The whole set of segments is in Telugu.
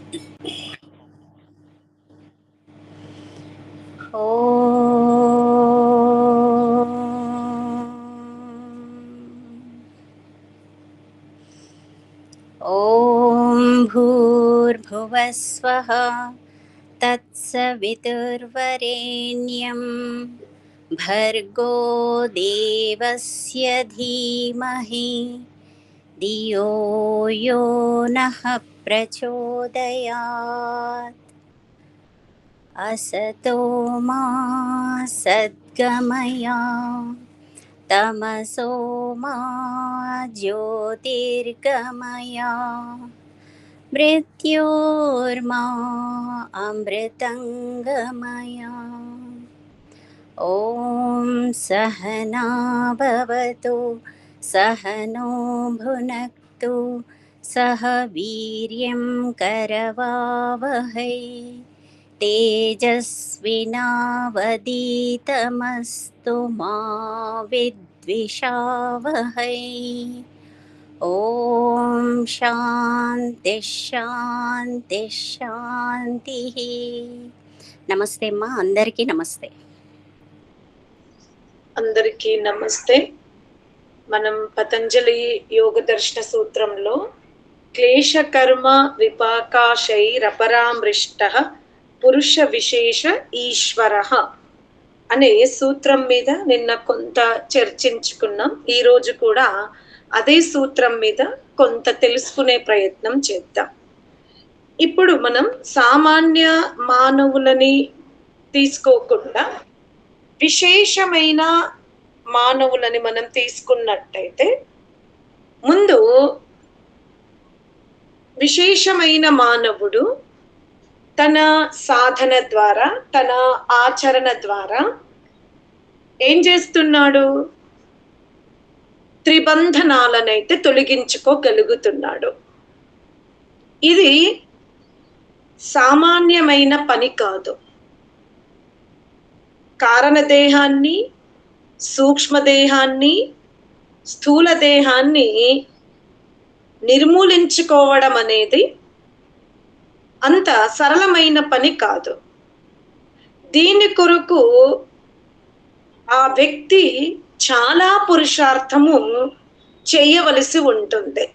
ఓం భూర్భువస్వః తత్సవితుర్వరేణ్యం భర్గో దేవస్య ధీమహి ధియో యో నః ప్రచోదయాత్. అసతో మా సద్గమయ తమసో మా జ్యోతిర్గమయ మృత్యోర్మా అమృతంగమయ. ఓం సహనా భవతు సహనో భునక్తు సహ వీర్యం కరవావహై తేజస్వినావదీతమస్తు మా విద్విషావహై. ఓం శాంతి శాంతి శాంతి. నమస్తే అమ్మా, అందరికీ నమస్తే. అందరికీ నమస్తే. మనం పతంజలి యోగ దర్శన సూత్రంలో క్లేశ కర్మ విపాకాశైరపరామృష్ట పురుష విశేష ఈశ్వర అనే సూత్రం మీద నిన్న కొంత చర్చించుకున్నాం. ఈరోజు కూడా అదే సూత్రం మీద కొంత తెలుసుకునే ప్రయత్నం చేద్దాం. ఇప్పుడు మనం సామాన్య మానవులని తీసుకోకుండా విశేషమైన మానవులని మనం తీసుకున్నట్టయితే, ముందు విశేషమైన మానవుడు తన సాధన ద్వారా, తన ఆచరణ ద్వారా ఏం చేస్తున్నాడు? త్రిబంధనాలనైతే తొలగించుకోగలుగుతున్నాడు. ఇది సామాన్యమైన పని కాదు. కారణదేహాన్ని, సూక్ష్మదేహాన్ని, స్థూల దేహాన్ని నిర్మూలించుకోవడం అనేది అంత సరళమైన పని కాదు. దీని కొరకు ఆ వ్యక్తి చాలా పురుషార్థము చేయవలసి ఉంటుంది.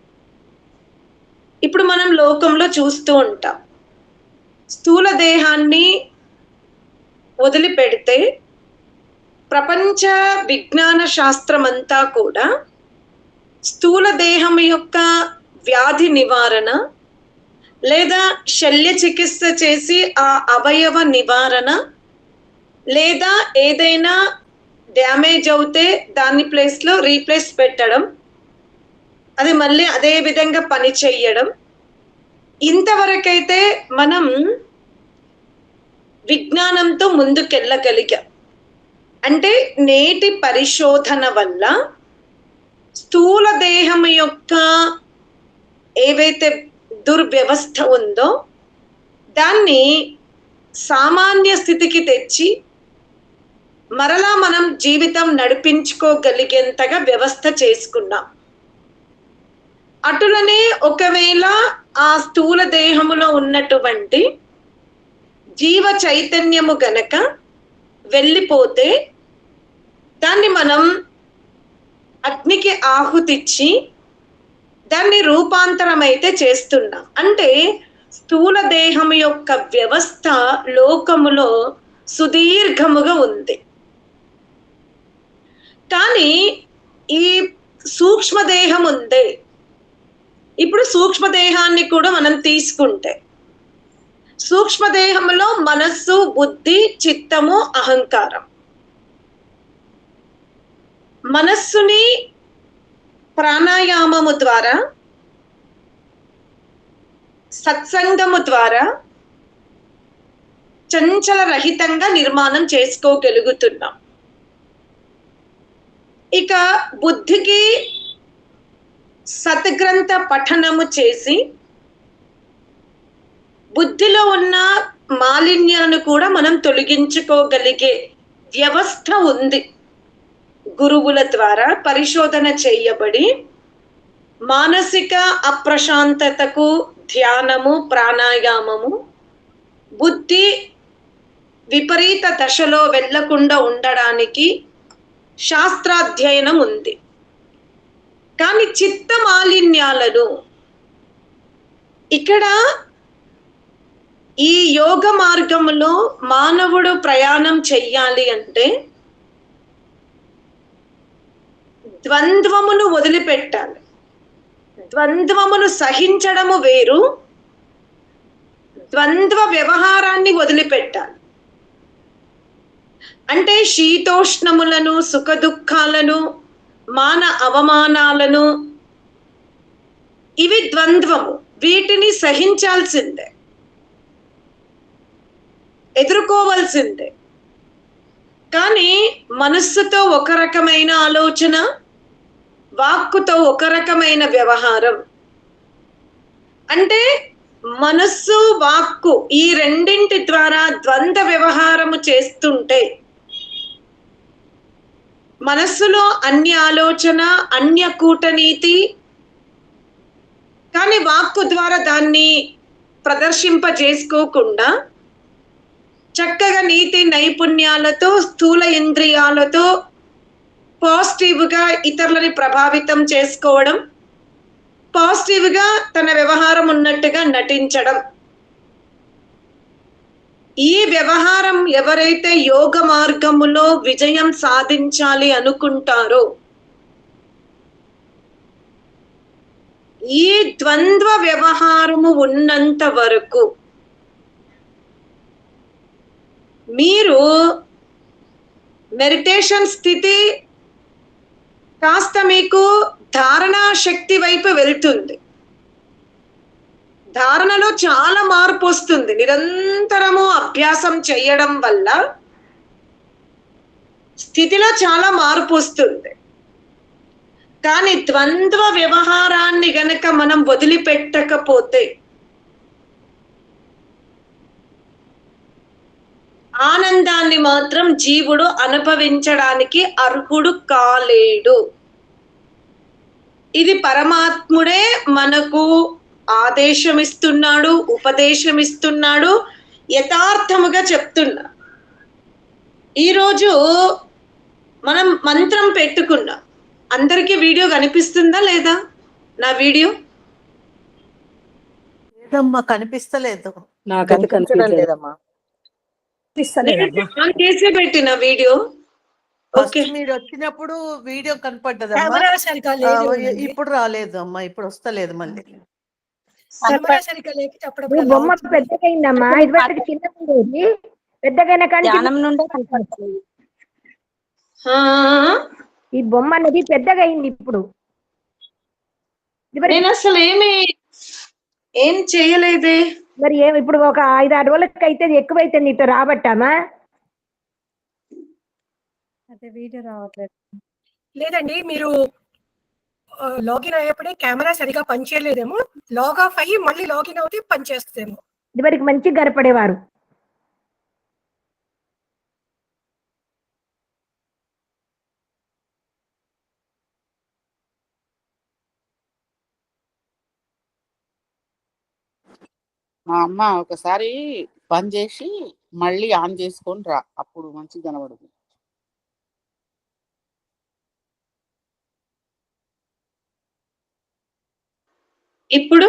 ఇప్పుడు మనం లోకంలో చూస్తూ ఉంటాం, స్థూల దేహాన్ని వదిలిపెడితే ప్రపంచ విజ్ఞాన శాస్త్రం అంతా కూడా స్థూల దేహం యొక్క వ్యాధి నివారణ లేదా శల్య చికిత్స చేసి ఆ అవయవ నివారణ, లేదా ఏదైనా డ్యామేజ్ అవుతే దాని ప్లేస్లో రీప్లేస్ పెట్టడం, అది మళ్ళీ అదే విధంగా పని చెయ్యడం, ఇంతవరకైతే మనం విజ్ఞానంతో ముందుకెళ్ళగలిగాం. అంటే నేటి పరిశోధన వల్ల స్థూల దేహం యొక్క ఏవైతే దుర్వ్యవస్థ ఉందో దాన్ని సామాన్య స్థితికి తెచ్చి మరలా మనం జీవితం నడిపించుకోగలిగేంతగా వ్యవస్థ చేసుకున్నాం. అటులనే ఒకవేళ ఆ స్థూల దేహములో ఉన్నటువంటి జీవ చైతన్యము గనక వెళ్ళిపోతే దాన్ని మనం అగ్నికి ఆహుతిచ్చి దాన్ని రూపాంతరం అయితే చేస్తున్నాం. అంటే స్థూల దేహం యొక్క వ్యవస్థ లోకములో సుదీర్ఘముగా ఉంది. కానీ ఈ సూక్ష్మదేహం ఉందే, ఇప్పుడు సూక్ష్మదేహాన్ని కూడా మనం తీసుకుంటే సూక్ష్మదేహంలో మనస్సు, బుద్ధి, చిత్తము, అహంకారం. మనస్సుని ప్రాణాయామము ద్వారా, సత్సంగము ద్వారా చంచల రహితంగా నిర్మాణం చేసుకోగలుగుతున్నాం. ఇక బుద్ధికి సత్గ్రంథ పఠనము చేసి బుద్ధిలో ఉన్న మాలిన్యాలను కూడా మనం తొలగించుకోగలిగే వ్యవస్థ ఉంది. గురువుల ద్వారా పరిశోధన చేయబడి మానసిక అప్రశాంతతకు ధ్యానము, ప్రాణాయామము బుద్ధి విపరీత దశలో వెళ్ళకుండా ఉండడానికి శాస్త్రాధ్యయనం ఉంది. కానీ చిత్త మాలిన్యాలను ఇక్కడ ఈ యోగ మార్గంలో మానవుడు ప్రయాణం చెయ్యాలి అంటే ద్వంద్వమును వదిలిపెట్టాలి. ద్వంద్వమును సహించడము వేరు, ద్వంద్వ వ్యవహారాన్ని వదిలిపెట్టాలి. అంటే శీతోష్ణములను, సుఖ దుఃఖాలను, మాన అవమానాలను, ఇవి ద్వంద్వము. వీటిని సహించాల్సిందే, ఎదుర్కోవాల్సిందే. కానీ మనస్సుతో ఒక రకమైన ఆలోచన, వాక్కుతో ఒక రకమైన వ్యవహారం. అంటే మనస్సు, వాక్కు ఈ రెండింటి ద్వారా ద్వంద్వ వ్యవహారము చేస్తుంటే మనస్సులో అన్య ఆలోచన, అన్య కూటనీతి, కానీ వాక్కు ద్వారా దాన్ని ప్రదర్శింపజేసుకోకుండా చక్కగా నీతి నైపుణ్యాలతో, స్థూల ఇంద్రియాలతో పాజిటివ్గా ఇతరులని ప్రభావితం చేసుకోవడం, పాజిటివ్గా తన వ్యవహారం ఉన్నట్టుగా నటించడం. ఈ వ్యవహారం ఎవరైతే యోగ మార్గములో విజయం సాధించాలి అనుకుంటారో, ఈ ద్వంద్వ వ్యవహారము ఉన్నంత వరకు మీరు మెడిటేషన్ స్థితి కాస్త మీకు ధారణా శక్తి వైపు వెళ్తుంది. ధారణలో చాలా మార్పు వస్తుంది. నిరంతరము అభ్యాసం చేయడం వల్ల స్థితిలో చాలా మార్పు వస్తుంది. కానీ ద్వంద్వ వ్యవహారాన్ని గనక మనం వదిలిపెట్టకపోతే ఆనందాన్ని మాత్రం జీవుడు అనుభవించడానికి అర్హుడు కాలేడు. ఇది పరమాత్ముడే మనకు ఆదేశం ఇస్తున్నాడు, ఉపదేశం ఇస్తున్నాడు, యథార్థముగా చెప్తున్నా. ఈరోజు మనం మంత్రం పెట్టుకున్నాం. అందరికీ వీడియో కనిపిస్తుందా లేదా? నా వీడియో లేదమ్మా, కనిపిస్తలేదు. నాకైతే కనిపించలేదమ్మా. చేసి పెట్టిన వీడియో. ఫస్ట్ మీరు వచ్చినప్పుడు వీడియో కనపడ్డదమ్మా, ఇప్పుడు రాలేదు అమ్మా, ఇప్పుడు వస్తలేదు మళ్ళీ. బొమ్మ పెద్దగైందమ్మా, ఇదివరకు చిన్నగా ఉండేది, పెద్దగైన కానీ ఈ బొమ్మ అనేది పెద్దగా అయింది ఇప్పుడు. నేను అసలు ఏం చేయలేదే. మరి ఇప్పుడు ఒక 5-6 రోజులకి అయితే ఎక్కువైతుంది, ఇటు రాబట్టామా? అదే వీడియో రావట్లేదు. లేదండి, మీరు లాగిన్ అయ్యేప్పుడే కెమెరా సరిగా పనిచేయలేదేమో, లాగ్ ఆఫ్ అయ్యి మళ్ళీ లాగిన్ అవుతే పనిచేస్తుందేమో. ఇదివరకు మంచిగా గడపడేవారు. మా అమ్మ ఒకసారి బంద్ చేసి మళ్ళీ ఆన్ చేసుకొని రా, అప్పుడు మంచిగా కనబడుతుంది. ఇప్పుడు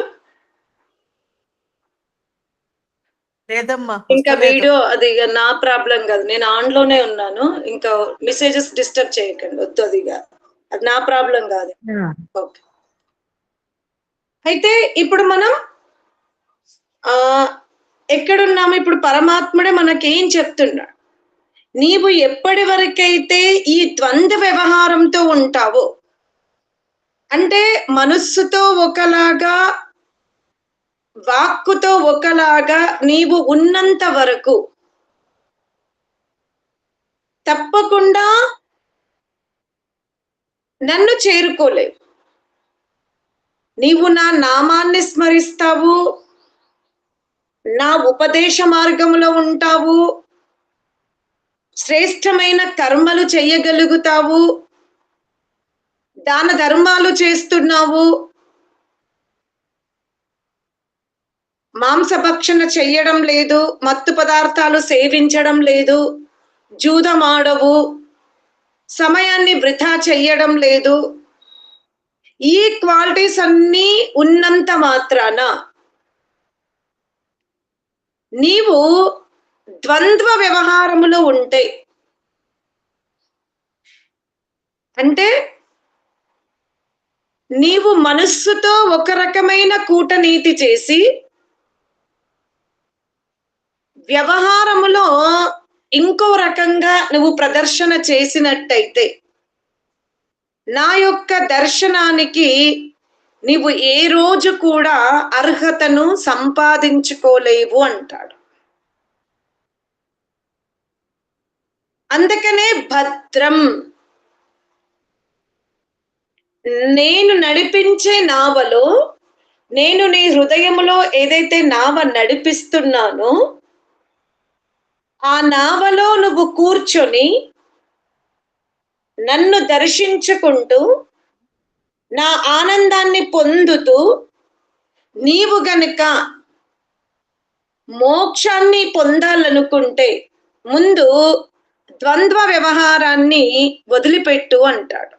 లేదమ్మా, ఇంకా వీడియో అది నా ప్రాబ్లం కాదు, నేను ఆన్ లోనే ఉన్నాను. ఇంకా మెసేజెస్ డిస్టర్బ్ చేయకండి, వద్దు. అది నా ప్రాబ్లం కాదు. ఓకే, అయితే ఇప్పుడు మనం ఎక్కడున్నాము? ఇప్పుడు పరమాత్ముడే మనకేం చెప్తున్నాడు? నీవు ఎప్పటి వరకైతే ఈ ద్వంద్వ వ్యవహారంతో ఉంటావో, అంటే మనస్సుతో ఒకలాగా, వాక్కుతో ఒకలాగా నీవు ఉన్నంత వరకు తప్పకుండా నన్ను చేరుకోలేవు. నీవు నా నామాన్ని స్మరిస్తావు, నా ఉపదేశ మార్గంలో ఉంటావు, శ్రేష్టమైన కర్మలు చెయ్యగలుగుతావు, దాన ధర్మాలు చేస్తున్నావు. మాంసభక్షణ చెయ్యడం లేదు, మత్తు పదార్థాలు సేవించడం లేదు, జూదమాడవు, సమయాన్ని వృధా చెయ్యడం లేదు. ఈ క్వాలిటీస్ అన్నీ ఉన్నంత మాత్రాన నీవు ద్వంద్వ వ్యవహారములో ఉంటే, అంటే నీవు మనస్సుతో ఒక రకమైన కూటనీతి చేసి వ్యవహారములో ఇంకో రకంగా నువ్వు ప్రదర్శన చేసినట్టయితే నా యొక్క దర్శనానికి నీవు ఏ రోజు కూడా అర్హతను సంపాదించుకోలేవు అంటాడు. అందుకనే భద్రం, నేను నడిపించే నావలో, నేను నీ హృదయములో ఏదైతే నావ నడిపిస్తున్నానో ఆ నావలో నువ్వు కూర్చొని నన్ను దర్శించుకుంటూ నా ఆనందాన్ని పొందుతూ నీవు గనుక మోక్షాన్ని పొందాలనుకుంటే ముందు ద్వంద్వ వ్యవహారాన్ని వదిలిపెట్టు అంటాడు.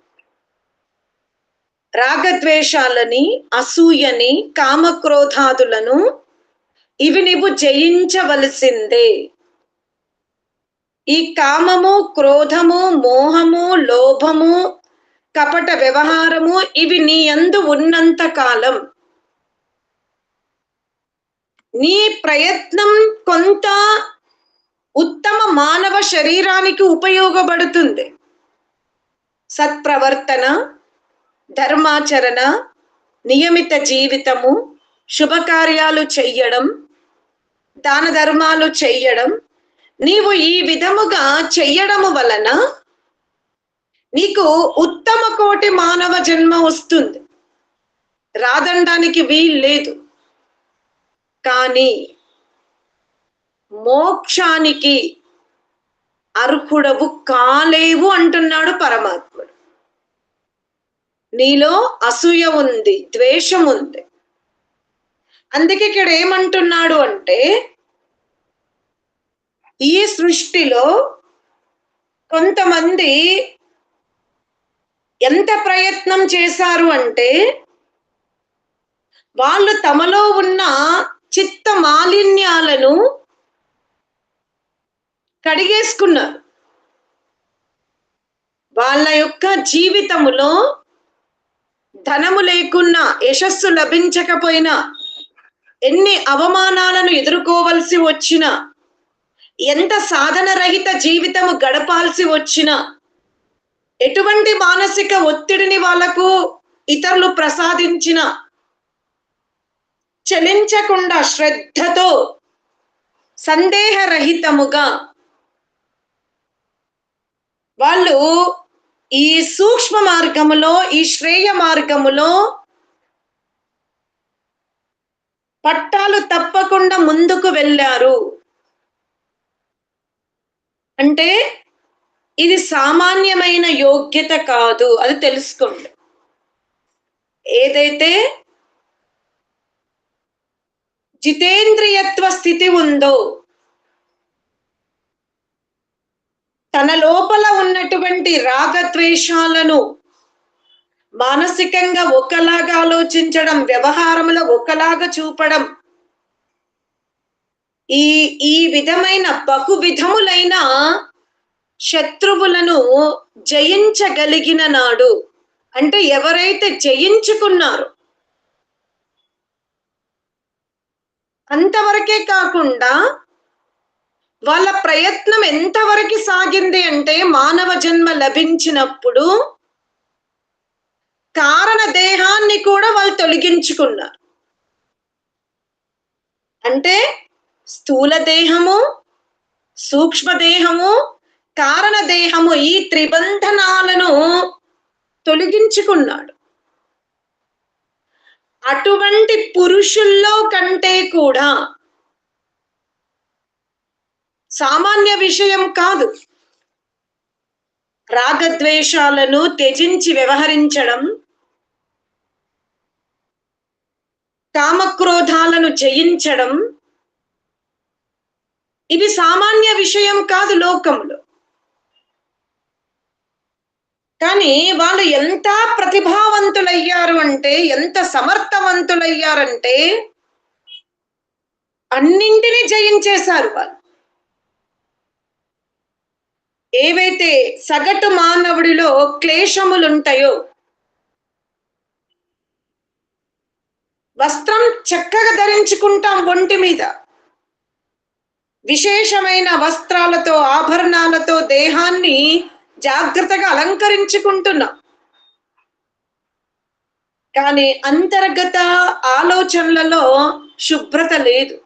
రాగద్వేషాలని, అసూయని, కామక్రోధాదులను ఇవి నీవు జయించవలసిందే. ఈ కామము, క్రోధము, మోహము, లోభము, కపట వ్యవహారము ఇవి నీ యందు ఉన్నంత కాలం నీ ప్రయత్నం కొంత ఉత్తమ మానవ శరీరానికి ఉపయోగపడుతుంది. సత్ప్రవర్తన, ధర్మాచరణ, నియమిత జీవితము, శుభకార్యాలు చెయ్యడం, దాన ధర్మాలు చెయ్యడం, నీవు ఈ విధముగా చెయ్యడము వలన నీకు ఉత్తమ కోటి మానవ జన్మ వస్తుంది, రాదనడానికి వీల్లేదు. కానీ మోక్షానికి అర్హుడవు కాలేవు అంటున్నాడు పరమాత్ముడు. నీలో అసూయ ఉంది, ద్వేషం ఉంది. అందుకే ఇక్కడ ఏమంటున్నాడు అంటే, ఈ సృష్టిలో కొంతమంది ఎంత ప్రయత్నం చేశారు అంటే వాళ్ళు తమలో ఉన్న చిత్త మాలిన్యాలను కడిగేసుకున్నారు. వాళ్ళ యొక్క జీవితములో ధనము లేకున్నా, యశస్సు లభించకపోయినా, ఎన్ని అవమానాలను ఎదుర్కోవలసి వచ్చినా, ఎంత సాధన రహిత జీవితము గడపాల్సి వచ్చినా, ఎటువంటి మానసిక ఒత్తిడిని వాళ్లకు ఇతరులు ప్రసాదించిన చలించకుండా శ్రద్ధతో సందేహరహితముగా వాళ్ళు ఈ సూక్ష్మ మార్గములో, ఈ శ్రేయ మార్గములో పట్టాలు తప్పకుండా ముందుకు వెళ్ళారు. అంటే ఇది సామాన్యమైన యోగ్యత కాదు, అది తెలుసుకోండి. ఏదైతే జితేంద్రియత్వ స్థితి ఉందో, తన లోపల ఉన్నటువంటి రాగద్వేషాలను మానసికంగా ఒకలాగా ఆలోచించడం, వ్యవహారంలో ఒకలాగా చూపడం, ఈ విధమైన బహు విధములైన శత్రువులను జయించగలిగిన నాడు, అంటే ఎవరైతే జయించుకున్నారో, అంతవరకే కాకుండా వాళ్ళ ప్రయత్నం ఎంతవరకు సాగింది అంటే మానవ జన్మ లభించినప్పుడు కారణ దేహాన్ని కూడా వాళ్ళు తొలగించుకున్నారు. అంటే స్థూల దేహము, సూక్ష్మ దేహము, కారణ దేహము, ఈ త్రిబంధనాలను తొలగించుకున్నాడు. అటువంటి పురుషుల్లో కంటే కూడా సామాన్య విషయం కాదు రాగద్వేషాలను త్యజించి వ్యవహరించడం, కామక్రోధాలను జయించడం ఇవి సామాన్య విషయం కాదు లోకంలో. కానీ వాళ్ళు ఎంత ప్రతిభావంతులయ్యారు అంటే, ఎంత సమర్థవంతులయ్యారంటే అన్నింటినీ జయించేశారు వాళ్ళు. ఏవైతే సగటు మానవుడిలో క్లేశములుంటాయో, వస్త్రం చక్కగా ధరించుకుంటాం ఒంటి మీద, విశేషమైన వస్త్రాలతో ఆభరణాలతో దేహాన్ని జాగ్రత్తగా అలంకరించుకుంటున్నాం. కానీ అంతర్గత ఆలోచనలలో శుభ్రత లేదు,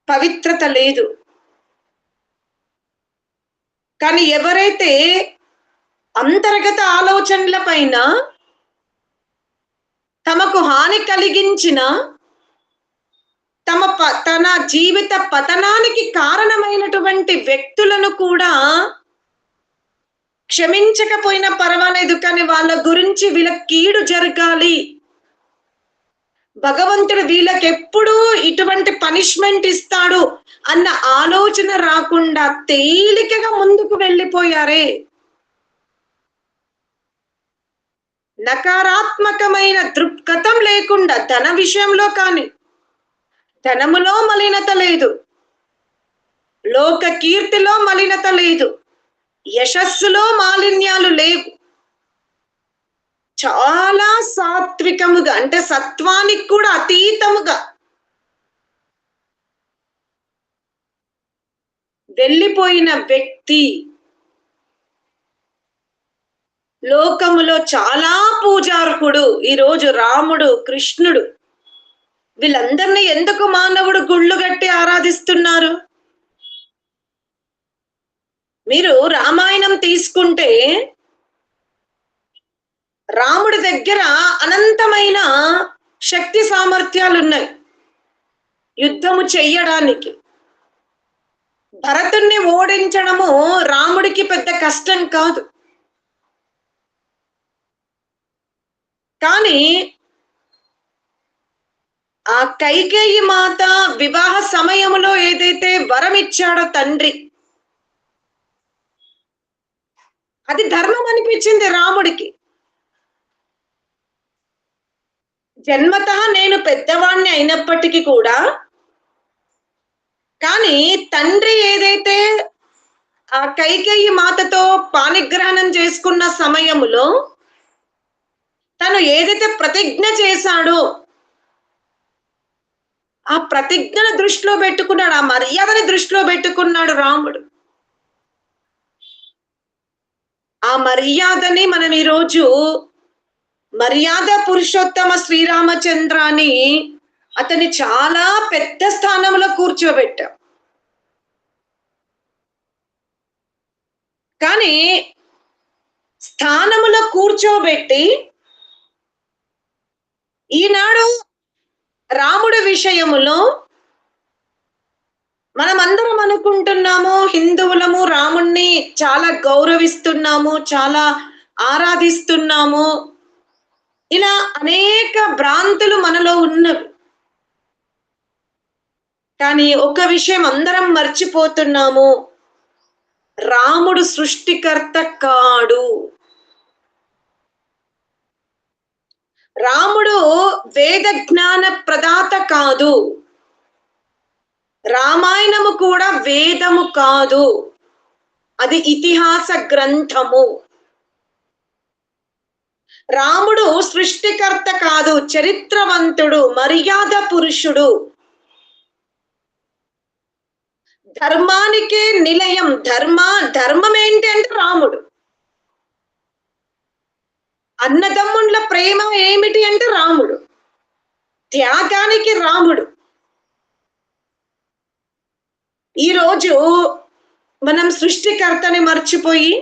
పవిత్రత లేదు. కానీ ఎవరైతే అంతర్గత ఆలోచనల పైన తమకు హాని కలిగించిన, తన జీవిత పతనానికి కారణమైనటువంటి వ్యక్తులను కూడా క్షమించకపోయినా పర్వాలేదు, కానీ వాళ్ళ గురించి వీళ్ళకి కీడు జరగాలి, భగవంతుడు వీళ్ళకి ఎప్పుడూ ఇటువంటి పనిష్మెంట్ ఇస్తాడు అన్న ఆలోచన రాకుండా తేలికగా ముందుకు వెళ్ళిపోయారే. నకారాత్మకమైన దృక్పథం లేకుండా, ధన విషయంలో కానీ ధనములో మలినత లేదు, లోక కీర్తిలో మలినత లేదు, యశస్సులో మాలిన్యాలు లేవు. చాలా సాత్వికముగా, అంటే సత్వానికి కూడా అతీతముగా వెళ్ళిపోయిన వ్యక్తి లోకములో చాలా పూజార్హుడు. ఈరోజు రాముడు, కృష్ణుడు, వీళ్ళందరినీ ఎందుకు మానవుడు గుళ్ళు గట్టి ఆరాధిస్తున్నారు? మీరు రామాయణం తీసుకుంటే రాముడి దగ్గర అనంతమైన శక్తి సామర్థ్యాలు ఉన్నాయి యుద్ధము చెయ్యడానికి. భరతుణ్ణి ఓడించడము రాముడికి పెద్ద కష్టం కాదు. కానీ ఆ కైకేయి మాత వివాహ సమయంలో ఏదైతే వరం ఇచ్చాడో తండ్రి, అది ధర్మం అనిపించింది రాముడికి. జన్మతః నేను పెద్దవాణ్ణి అయినప్పటికీ కూడా, కానీ తండ్రి ఏదైతే ఆ కైకేయి మాతతో పాణిగ్రహణం చేసుకున్న సమయములో తను ఏదైతే ప్రతిజ్ఞ చేశాడో ఆ ప్రతిజ్ఞను దృష్టిలో పెట్టుకున్నాడు, ఆ మర్యాదని దృష్టిలో పెట్టుకున్నాడు రాముడు. ఆ మర్యాదని మనం ఈరోజు మర్యాద పురుషోత్తమ శ్రీరామచంద్రాన్ని అతని చాలా పెద్ద స్థానంలో కూర్చోబెట్టాం. కానీ స్థానములో కూర్చోబెట్టి ఈనాడు రాముడి విషయములో మనమందరం అనుకుంటున్నాము, హిందువులము రాముణ్ణి చాలా గౌరవిస్తున్నాము, చాలా ఆరాధిస్తున్నాము, ఇలా అనేక భ్రాంతులు మనలో ఉన్నవి. కానీ ఒక విషయం అందరం మర్చిపోతున్నాము, రాముడు సృష్టికర్త కాడు. రాముడు వేద జ్ఞాన ప్రదాత కాదు. రామాయణము కూడా వేదము కాదు, అది ఇతిహాస గ్రంథము. రాముడు సృష్టికర్త కాదు, చరిత్రవంతుడు, మర్యాద పురుషుడు, ధర్మానికే నిలయం. ధర్మం ఏంటి అంటే రాముడు. అన్నదమ్ముండ్ల ప్రేమ ఏమిటి అంటే రాముడు. త్యాగానికి రాముడు. ఈరోజు మనం సృష్టికర్తని మర్చిపోయి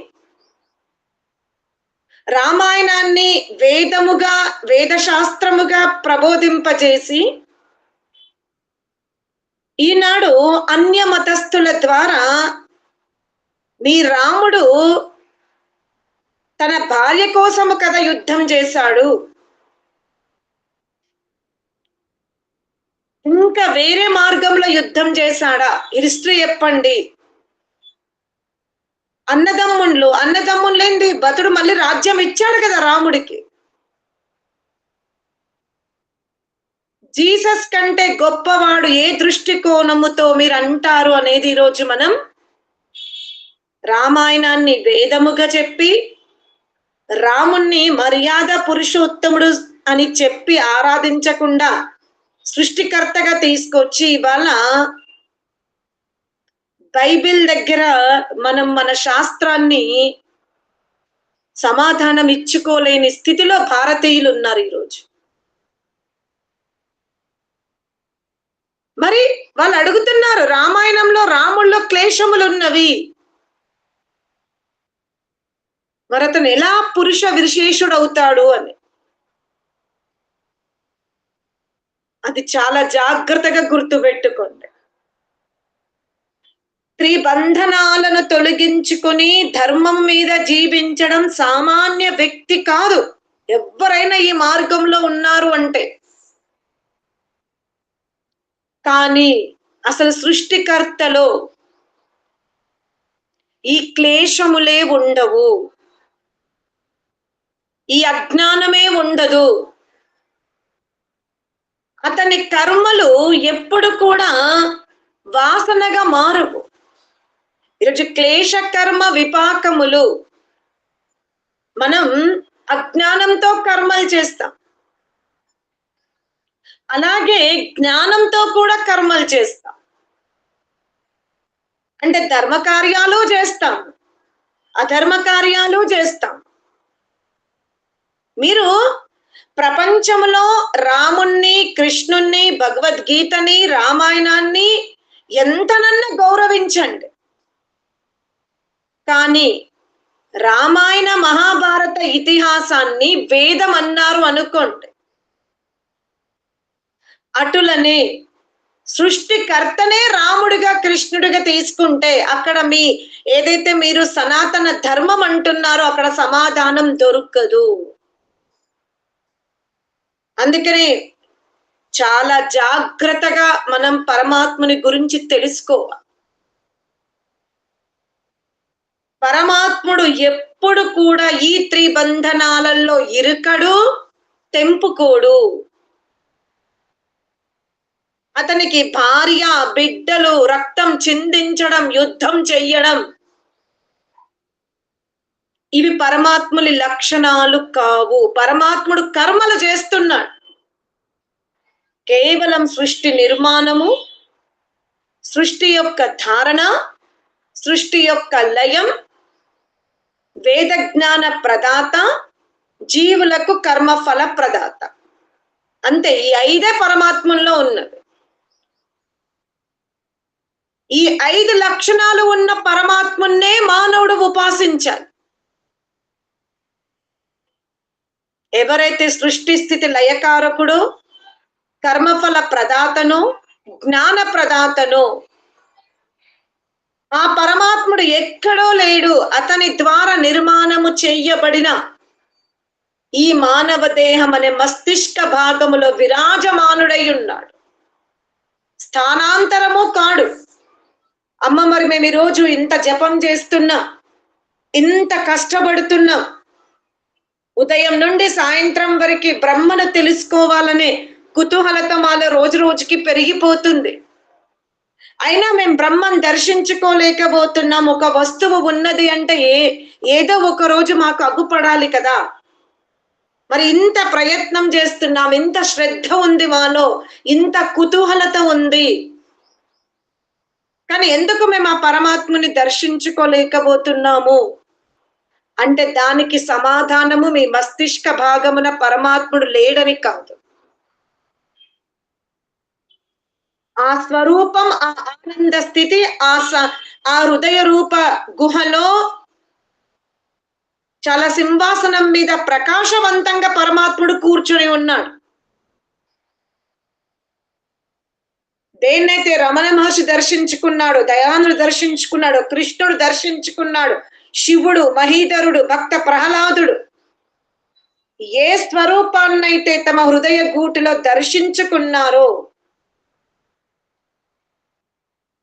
రామాయణాన్ని వేదముగా, వేదశాస్త్రముగా ప్రబోధింపజేసి ఈనాడు అన్య మతస్థుల ద్వారా మీ రాముడు తన భార్య కోసము కదా యుద్ధం చేశాడు, ఇంకా వేరే మార్గంలో యుద్ధం చేశాడా? హిస్టరీ చెప్పండి. అన్నదమ్ములేంది భతుడు మళ్ళీ రాజ్యం ఇచ్చాడు కదా రాముడికి. జీసస్ కంటే గొప్పవాడు ఏ దృష్టికోణముతో మీరు అంటారు అనేది ఈరోజు మనం రామాయణాన్ని వేదముగా చెప్పి రాముణ్ణి మర్యాద పురుషోత్తముడు అని చెప్పి ఆరాధించకుండా సృష్టికర్తగా తీసుకొచ్చి ఇవాళ బైబిల్ దగ్గర మనం మన శాస్త్రాన్ని సమాధానం ఇచ్చుకోలేని స్థితిలో భారతీయులు ఉన్నారు ఈరోజు. మరి వాళ్ళు అడుగుతున్నారు, రామాయణంలో రాముల్లో క్లేశములు ఉన్నవి, మరి అతను ఎలా పురుష విశేషుడు అవుతాడు అని. అది చాలా జాగ్రత్తగా గుర్తుపెట్టుకోండి. త్రిబంధనాలను తొలగించుకొని ధర్మం మీద జీవించడం సామాన్య వ్యక్తి కాదు. ఎవరైనా ఈ మార్గంలో ఉన్నారు అంటే. కానీ అసలు సృష్టికర్తలో ఈ క్లేశములే ఉండవు, ఈ అజ్ఞానమే ఉండదు. అతని కర్మలు ఎప్పుడు కూడా వాసనగా మారవు. ఈరోజు క్లేశ కర్మ విపాకములు మనం అజ్ఞానంతో కర్మలు చేస్తాం, అలాగే జ్ఞానంతో కూడా కర్మలు చేస్తాం. అంటే ధర్మ కార్యాలు చేస్తాం, అధర్మ కార్యాలు చేస్తాం. మీరు ప్రపంచంలో రాముణ్ణి, కృష్ణుణ్ణి, భగవద్గీతని, రామాయణాన్ని ఎంతనన్నా గౌరవించండి. కానీ రామాయణ మహాభారత ఇతిహాసాన్ని వేదం అన్నారు అనుకోండి. అటులనే సృష్టికర్తనే రాముడిగా, కృష్ణుడిగా తీసుకుంటే అక్కడ మీ ఏదైతే మీరు సనాతన ధర్మం అంటున్నారో అక్కడ సమాధానం దొరకదు. అందుకనే చాలా జాగ్రత్తగా మనం పరమాత్ముని గురించి తెలుసుకోవాలి. పరమాత్ముడు ఎప్పుడు కూడా ఈ త్రిబంధనాలలో ఇరుకడు, తెంపుకోడు. అతనికి భార్య, బిడ్డలు, రక్తం చిందించడం, యుద్ధం చెయ్యడం ఇవి పరమాత్ముని లక్షణాలు కావు. పరమాత్ముడు కర్మలు చేస్తున్నాడు. కేవలం సృష్టి నిర్మాణము, సృష్టి యొక్క ధారణ, సృష్టి యొక్క లయం, వేద జ్ఞాన ప్రదాత, జీవులకు కర్మఫల ప్రదాత. అంతే, ఈ 5 పరమాత్మల్లో ఉన్నది. ఈ 5 లక్షణాలు ఉన్న పరమాత్మన్నే మానవుడు ఉపాసించాలి. ఎవరైతే సృష్టి స్థితి లయకారకుడు, కర్మఫల ప్రదాతను, జ్ఞాన ప్రదాతను, ఆ పరమాత్ముడు ఎక్కడో లేడు. అతని ద్వారా నిర్మాణము చెయ్యబడిన ఈ మానవ దేహం అనే మస్తిష్క భాగములో విరాజమానుడై ఉన్నాడు. స్థానాంతరము కాడు. అమ్మ, మరి మేము ఈరోజు ఇంత జపం చేస్తున్నాం, ఇంత కష్టపడుతున్నాం, ఉదయం నుండి సాయంత్రం వరకు బ్రహ్మను తెలుసుకోవాలనే కుతూహలత మాలో రోజు రోజుకి పెరిగిపోతుంది. అయినా మేము బ్రహ్మను దర్శించుకోలేకపోతున్నాం. ఒక వస్తువు ఉన్నది అంటే ఏదో ఒక రోజు మాకు అగ్గుపడాలి కదా. మరి ఇంత ప్రయత్నం చేస్తున్నాం, ఇంత శ్రద్ధ ఉంది మాలో, ఇంత కుతూహలత ఉంది, కానీ ఎందుకు మేము ఆ పరమాత్ముని దర్శించుకోలేకపోతున్నాము అంటే దానికి సమాధానము మీ మస్తిష్క భాగమున పరమాత్ముడు లేడని కాదు. ఆ స్వరూపం, ఆ ఆనంద స్థితి, ఆ హృదయ రూప గుహలో చాలా సింహాసనం మీద ప్రకాశవంతంగా పరమాత్ముడు కూర్చుని ఉన్నాడు. దేన్నైతే రమణ మహర్షి దర్శించుకున్నాడు, దయానుడు దర్శించుకున్నాడు, కృష్ణుడు దర్శించుకున్నాడు, శివుడు, మహీధరుడు, భక్త ప్రహ్లాదుడు ఏ స్వరూపాన్నైతే తమ హృదయ గూటిలో దర్శించుకున్నారో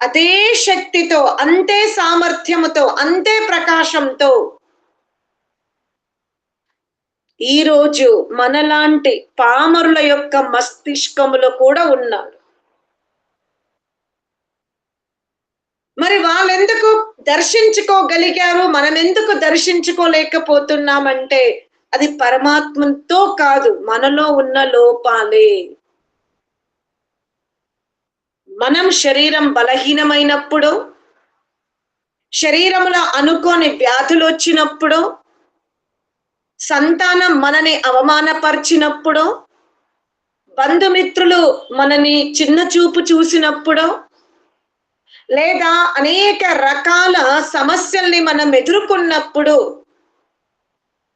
అదే శక్తితో, అంతే సామర్థ్యముతో, అంతే ప్రకాశంతో ఈరోజు మనలాంటి పామరుల యొక్క మస్తిష్కములో కూడా ఉన్నాడు. మరి వాళ్ళెందుకు దర్శించుకోగలిగారు, మనం ఎందుకు దర్శించుకోలేకపోతున్నామంటే అది పరమాత్మతో కాదు, మనలో ఉన్న లోపాలే. మనం శరీరం బలహీనమైనప్పుడు, శరీరములో అనుకోని వ్యాధులు వచ్చినప్పుడు, సంతానం మనని అవమానపరిచినప్పుడు, బంధుమిత్రులు మనని చిన్న చూపు చూసినప్పుడు, లేదా అనేక రకాల సమస్యల్ని మనం ఎదుర్కొన్నప్పుడు,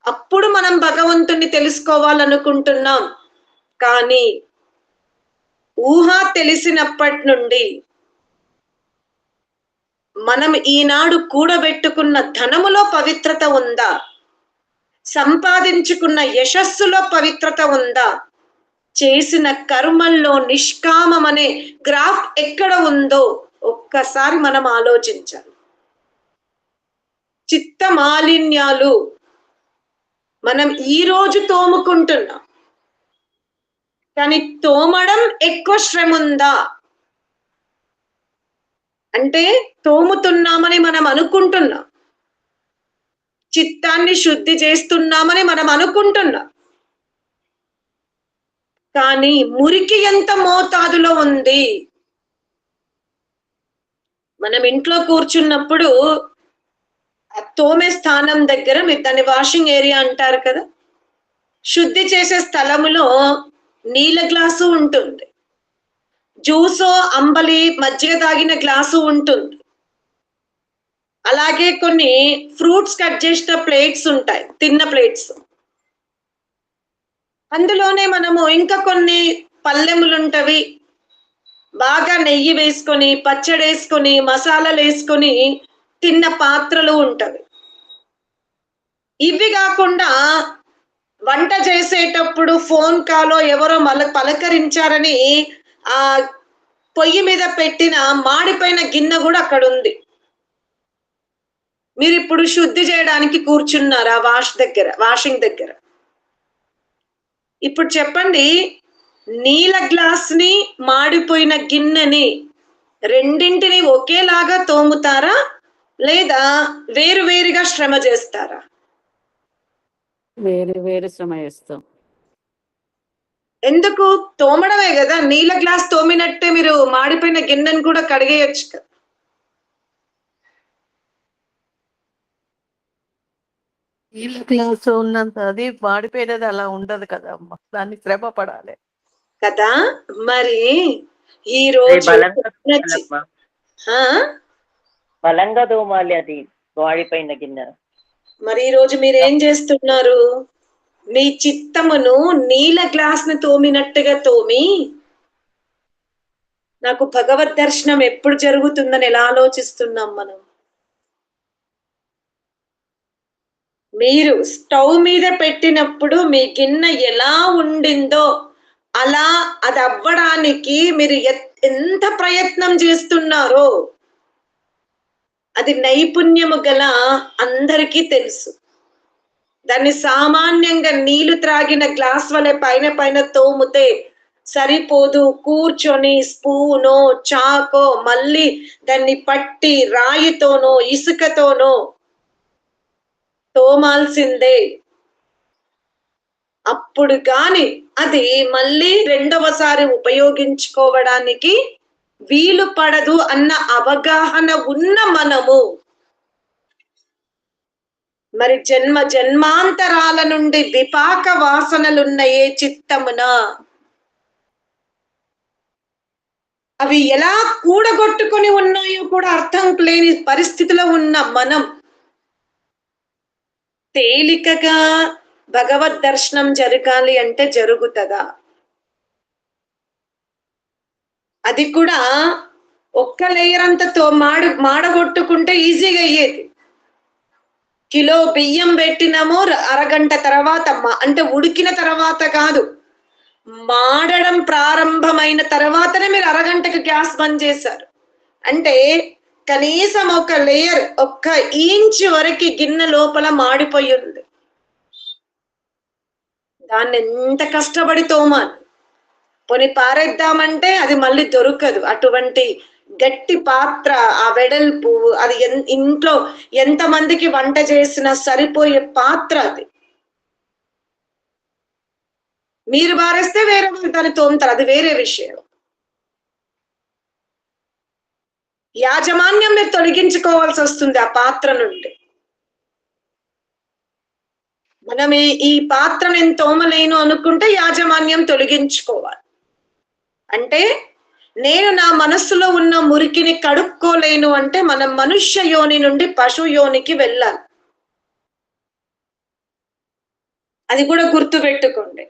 అప్పుడు మనం భగవంతుణ్ణి తెలుసుకోవాలనుకుంటున్నాం. కానీ ఊహ తెలిసినప్పటి నుండి మనం ఈనాడు కూడబెట్టుకున్న ధనములో పవిత్రత ఉందా, సంపాదించుకున్న యశస్సులో పవిత్రత ఉందా, చేసిన కర్మల్లో నిష్కామం అనే గ్రాఫ్ ఎక్కడ ఉందో ఒక్కసారి మనం ఆలోచించాలి. చిత్త మాలిన్యాలు మనం ఈ రోజు తోముకుంటున్నాం, కానీ తోమడం ఎక్కువ శ్రమ ఉందా అంటే తోముతున్నామని మనం అనుకుంటున్నాం, చిత్తాన్ని శుద్ధి చేస్తున్నామని మనం అనుకుంటున్నాం, కానీ మురికి ఎంత మోతాదులో ఉంది. మనం ఇంట్లో కూర్చున్నప్పుడు తోమే స్థానం దగ్గర, మీరు దాన్ని వాషింగ్ ఏరియా అంటారు కదా, శుద్ధి చేసే స్థలములో నీళ్ళ గ్లాసు ఉంటుంది, జ్యూసో అంబలి మజ్జిగ తాగిన గ్లాసు ఉంటుంది, అలాగే కొన్ని ఫ్రూట్స్ కట్ చేసిన ప్లేట్స్ ఉంటాయి, తిన్న ప్లేట్స్. అందులోనే మనము ఇంకా కొన్ని పల్లెములుంటవి, బాగా నెయ్యి వేసుకొని, పచ్చడి వేసుకొని, మసాలాలు వేసుకొని తిన్న పాత్రలు ఉంటవి. ఇవి కాకుండా వంట చేసేటప్పుడు ఫోన్ కాలో ఎవరో పలకరించారని ఆ పొయ్యి మీద పెట్టిన మాడిపోయిన గిన్నె కూడా అక్కడ ఉంది. మీరు ఇప్పుడు శుద్ధి చేయడానికి కూర్చున్నారా వాషింగ్ దగ్గర? ఇప్పుడు చెప్పండి, నీళ్ళ గ్లాస్ ని మాడిపోయిన గిన్నెని రెండింటిని ఒకేలాగా తోముతారా, లేదా వేరువేరుగా శ్రమ చేస్తారా? వేరే వేరే శ్రమ చేస్తాం. ఎందుకు? తోమడమే కదా. నీళ్ళ గ్లాస్ తోమినట్టే మీరు మాడిపోయిన గిన్నెని కూడా కడిగేయచ్చు కదా. నీళ్ళ గ్లాస్ ఉన్నంత అది మాడిపోయినది అలా ఉండదు కదా అమ్మ, దాన్ని శ్రమ పడాలి కదా. మరి ఈ రోజు బలంగా తోమాలి అది వాడిపోయిన గిన్నె. మరి ఈ రోజు మీరేం చేస్తున్నారు? మీ చిత్తమును నీళ్ళ గ్లాస్ ని తోమినట్టుగా తోమి, నాకు భగవద్ దర్శనం ఎప్పుడు జరుగుతుందని ఎలా ఆలోచిస్తున్నాం మనం? మీరు స్టవ్ మీద పెట్టినప్పుడు మీ గిన్నె ఎలా ఉండిందో అలా అది అవ్వడానికి మీరు ఎంత ప్రయత్నం చేస్తున్నారో అది నైపుణ్యము గల అందరికీ తెలుసు. దాన్ని సామాన్యంగా నీళ్లు త్రాగిన గ్లాస్ వలె పైన పైన తోముతే సరిపోదు. కూర్చొని స్పూనో చాకో మళ్ళీ దాన్ని పట్టి రాయితోనో ఇసుకతోనో తోమాల్సిందే. అప్పుడు కాని అది మళ్ళీ రెండవసారి ఉపయోగించుకోవడానికి వీలు పడదు అన్న అవగాహన ఉన్న మనము మరి జన్మ జన్మాంతరాల నుండి విపాక వాసనలున్న ఏ చిత్తమున అవి ఎలా కూడగొట్టుకొని ఉన్నాయో కూడా అర్థం లేని పరిస్థితిలో ఉన్న మనం తేలికగా భగవద్ దర్శనం జరగాలి అంటే జరుగుతుందా? అది కూడా ఒక్క లేయర్ అంతతో మాడగొట్టుకుంటే ఈజీగా అయ్యేది. కిలో బియ్యం పెట్టినాము, అరగంట తర్వాత అంటే ఉడికిన తర్వాత కాదు, మాడడం ప్రారంభమైన తర్వాతనే మీరు అరగంటకి గ్యాస్ బంద్ చేశారు అంటే కనీసం ఒక లేయర్, 1 ఇంచ్ వరకు గిన్నె లోపల మాడిపోయి ఉంది. దాన్ని ఎంత కష్టపడి తోమాలి. పోనీ పారేద్దామంటే అది మళ్ళీ దొరకదు. అటువంటి గట్టి పాత్ర, ఆ వెడల్పు, అది ఇంట్లో ఎంతమందికి వంట చేసినా సరిపోయే పాత్ర అది. మీరు పారేస్తే వేరే వాళ్ళు దాన్ని తోముతారు, అది వేరే విషయం. యాజమాన్యం మీరు తొలగించుకోవాల్సి వస్తుంది ఆ పాత్ర నుండి. మనం ఈ పాత్ర నేను తోమలేను అనుకుంటే యాజమాన్యం తొలగించుకోవాలి. అంటే నేను నా మనస్సులో ఉన్న మురికిని కడుక్కోలేను అంటే మనం మనుష్య యోని నుండి పశు యోనికి వెళ్ళాలి. అది కూడా గుర్తుపెట్టుకోండి.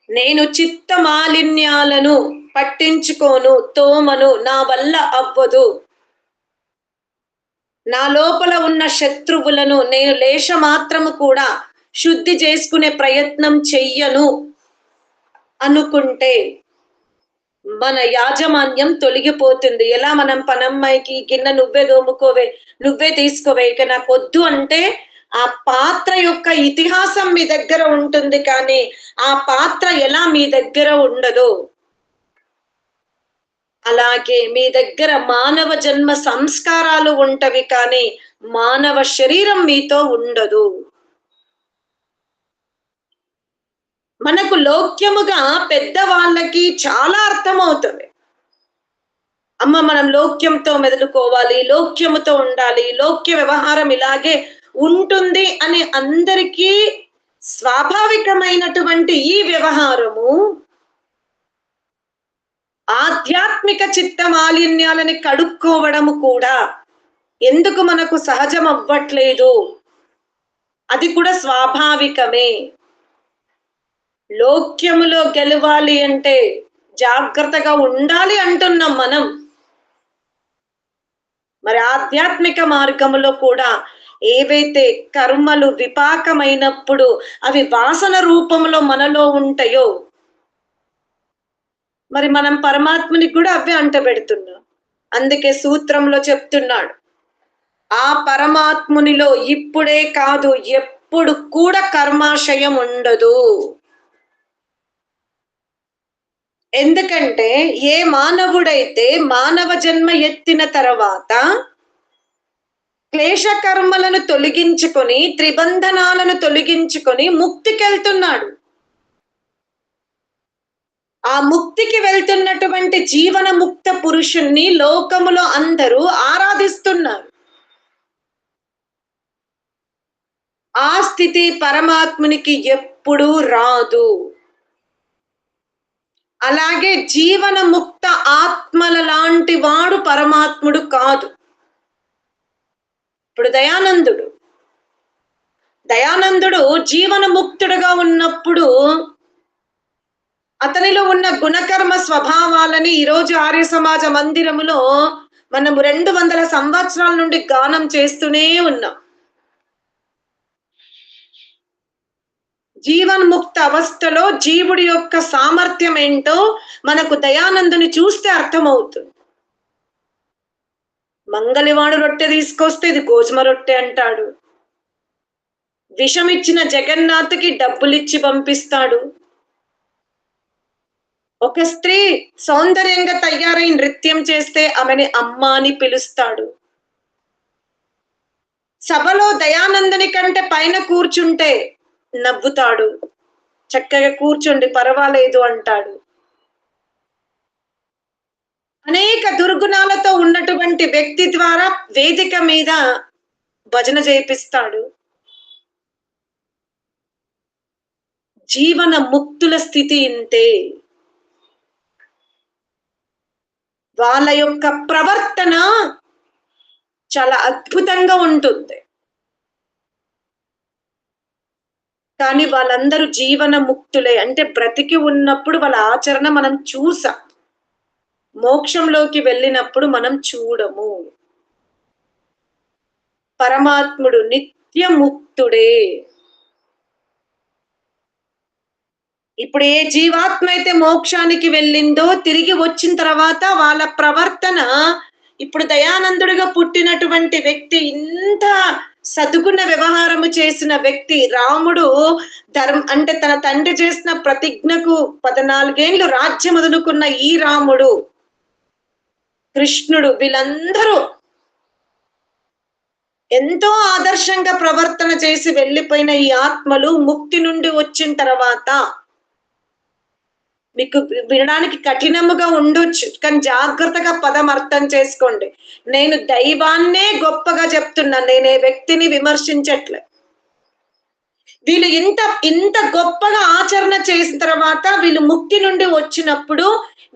నేను చిత్త మాలిన్యాలను పట్టించుకోను, తోమను, నా వల్ల అవ్వదు. నా లోపల ఉన్న శత్రువులను నేను లేశ మాత్రము కూడా శుద్ధి చేసుకునే ప్రయత్నం చెయ్యను అనుకుంటే మన యాజమాన్యం తొలగిపోతుంది. ఎలా మనం పనమ్మాయికి గిన్నె నువ్వే దోముకోవే, నువ్వే తీసుకోవే, ఇక నాకు వద్దు అంటే ఆ పాత్ర యొక్క ఇతిహాసం మీ దగ్గర ఉంటుంది, కానీ ఆ పాత్ర ఎలా మీ దగ్గర ఉండదో అలాగే మీ దగ్గర మానవ జన్మ సంస్కారాలు ఉంటవి, కానీ మానవ శరీరం మీతో ఉండదు. మనకు లోక్యముగా పెద్దవాళ్ళకి చాలా అర్థమవుతుంది. అమ్మ మనం లోక్యంతో మెదులుకోవాలి, లోక్యముతో ఉండాలి, లోక్య వ్యవహారం ఇలాగే ఉంటుంది అని అందరికీ స్వాభావికమైనటువంటి ఈ వ్యవహారము ఆధ్యాత్మిక చిత్త మాలిన్యాలని కడుక్కోవడము కూడా ఎందుకు మనకు సహజం అవ్వట్లేదు? అది కూడా స్వాభావికమే. లోక్యములో గెలవాలి అంటే జాగ్రత్తగా ఉండాలి అంటున్నాం మనం. మరి ఆధ్యాత్మిక మార్గములో కూడా ఏవైతే కర్మలు విపాకమైనప్పుడు అవి వాసన రూపంలో మనలో ఉంటాయో, మరి మనం పరమాత్మునికి కూడా అవే అంటబెడుతున్నాం. అందుకే సూత్రంలో చెప్తున్నాడు, ఆ పరమాత్మునిలో ఇప్పుడే కాదు ఎప్పుడు కూడా కర్మాశయం ఉండదు. ఎందుకంటే ఏ మానవుడైతే మానవ జన్మ ఎత్తిన తర్వాత క్లేశ కర్మలను తొలగించుకొని త్రిబంధనాలను తొలగించుకొని ముక్తికెళ్తున్నాడు, ఆ ముక్తికి వెళ్తున్నటువంటి జీవన ముక్త పురుషుణ్ణి లోకములో అందరూ ఆరాధిస్తున్నారు. ఆ స్థితి పరమాత్మునికి ఎప్పుడూ రాదు. అలాగే జీవన ముక్త ఆత్మల లాంటి వాడు పరమాత్ముడు కాదు. ఇప్పుడు దయానందుడు జీవన ముక్తుడుగా ఉన్నప్పుడు అతనిలో ఉన్న గుణకర్మ స్వభావాలని ఈరోజు ఆర్య సమాజ మందిరములో మనము 200 సంవత్సరాల నుండి గానం చేస్తూనే ఉన్నాం. జీవన్ముక్త అవస్థలో జీవుడి యొక్క సామర్థ్యం ఏంటో మనకు దయానందుని చూస్తే అర్థమవుతుంది. మంగళవాడు రొట్టె తీసుకొస్తే ఇది గోధుమ రొట్టె అంటాడు. విషమిచ్చిన జగన్నాథ్కి డబ్బులిచ్చి పంపిస్తాడు. ఒక స్త్రీ సౌందర్యంగా తయారై నృత్యం చేస్తే ఆమెని అమ్మ అని పిలుస్తాడు. సభలో దయానందుని కంటే పైన కూర్చుంటే నవ్వుతాడు, చక్కగా కూర్చోండి పర్వాలేదు అంటాడు. అనేక దుర్గుణాలతో ఉన్నటువంటి వ్యక్తి ద్వారా వేదిక మీద భజన చేపిస్తాడు. జీవన ముక్తుల స్థితి ఇంతే. వాళ్ళ యొక్క ప్రవర్తన చాలా అద్భుతంగా ఉంటుంది. కానీ వాళ్ళందరూ జీవన ముక్తులే, అంటే బ్రతికి ఉన్నప్పుడు వాళ్ళ ఆచరణ మనం చూసాం, మోక్షంలోకి వెళ్ళినప్పుడు మనం చూడము. పరమాత్ముడు నిత్య ముక్తుడే. ఇప్పుడు ఏ జీవాత్మ అయితే మోక్షానికి వెళ్ళిందో తిరిగి వచ్చిన తర్వాత వాళ్ళ ప్రవర్తన ఇప్పుడు దయానందుడిగా పుట్టినటువంటి వ్యక్తి, ఇంత సద్గుణ వ్యవహారము చేసిన వ్యక్తి, రాముడు అంటే తన తండ్రి చేసిన ప్రతిజ్ఞకు 14 ఏళ్ళు రాజ్యం వదులుకున్న ఈ రాముడు, కృష్ణుడు, వీళ్ళందరూ ఎంతో ఆదర్శంగా ప్రవర్తన చేసి వెళ్ళిపోయిన ఈ ఆత్మలు ముక్తి నుండి వచ్చిన తర్వాత, మీకు వినడానికి కఠినముగా ఉండొచ్చు, కానీ జాగ్రత్తగా పదం అర్థం చేసుకోండి. నేను దైవాన్నే గొప్పగా చెప్తున్నా, నేనే వ్యక్తిని విమర్శించట్లే. వీళ్ళు ఇంత గొప్పగా ఆచరణ చేసిన తర్వాత వీళ్ళు ముక్తి నుండి వచ్చినప్పుడు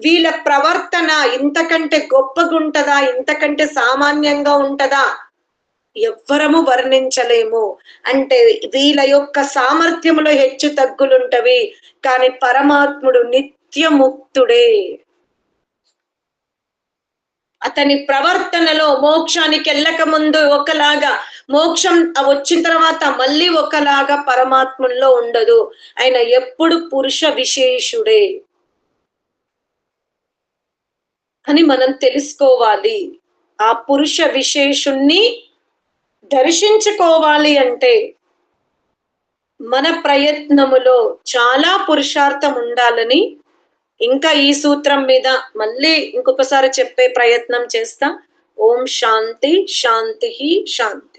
వీళ్ళ ప్రవర్తన ఇంతకంటే గొప్పగా ఉంటదా, ఇంతకంటే సామాన్యంగా ఉంటదా, ఎవ్వరము వర్ణించలేము. అంటే వీళ్ళ యొక్క సామర్థ్యములో హెచ్చు తగ్గులుంటవి, కానీ పరమాత్ముడు నిత్యముక్తుడే. అతని ప్రవర్తనలో మోక్షానికి వెళ్ళక ముందు ఒకలాగా, మోక్షం వచ్చిన తర్వాత మళ్ళీ ఒకలాగా పరమాత్మలో ఉండదు. ఆయన ఎప్పుడు పురుష విశేషుడే అని మనం తెలుసుకోవాలి. ఆ పురుష విశేషుణ్ణి దర్శించుకోవాలి అంటే మన ప్రయత్నములో చాలా పురుషార్థం ఉండాలని ఇంకా ఈ సూత్రం మీద మళ్ళీ ఇంకొకసారి చెప్పే ప్రయత్నం చేస్తా. ఓం శాంతి శాంతి శాంతి.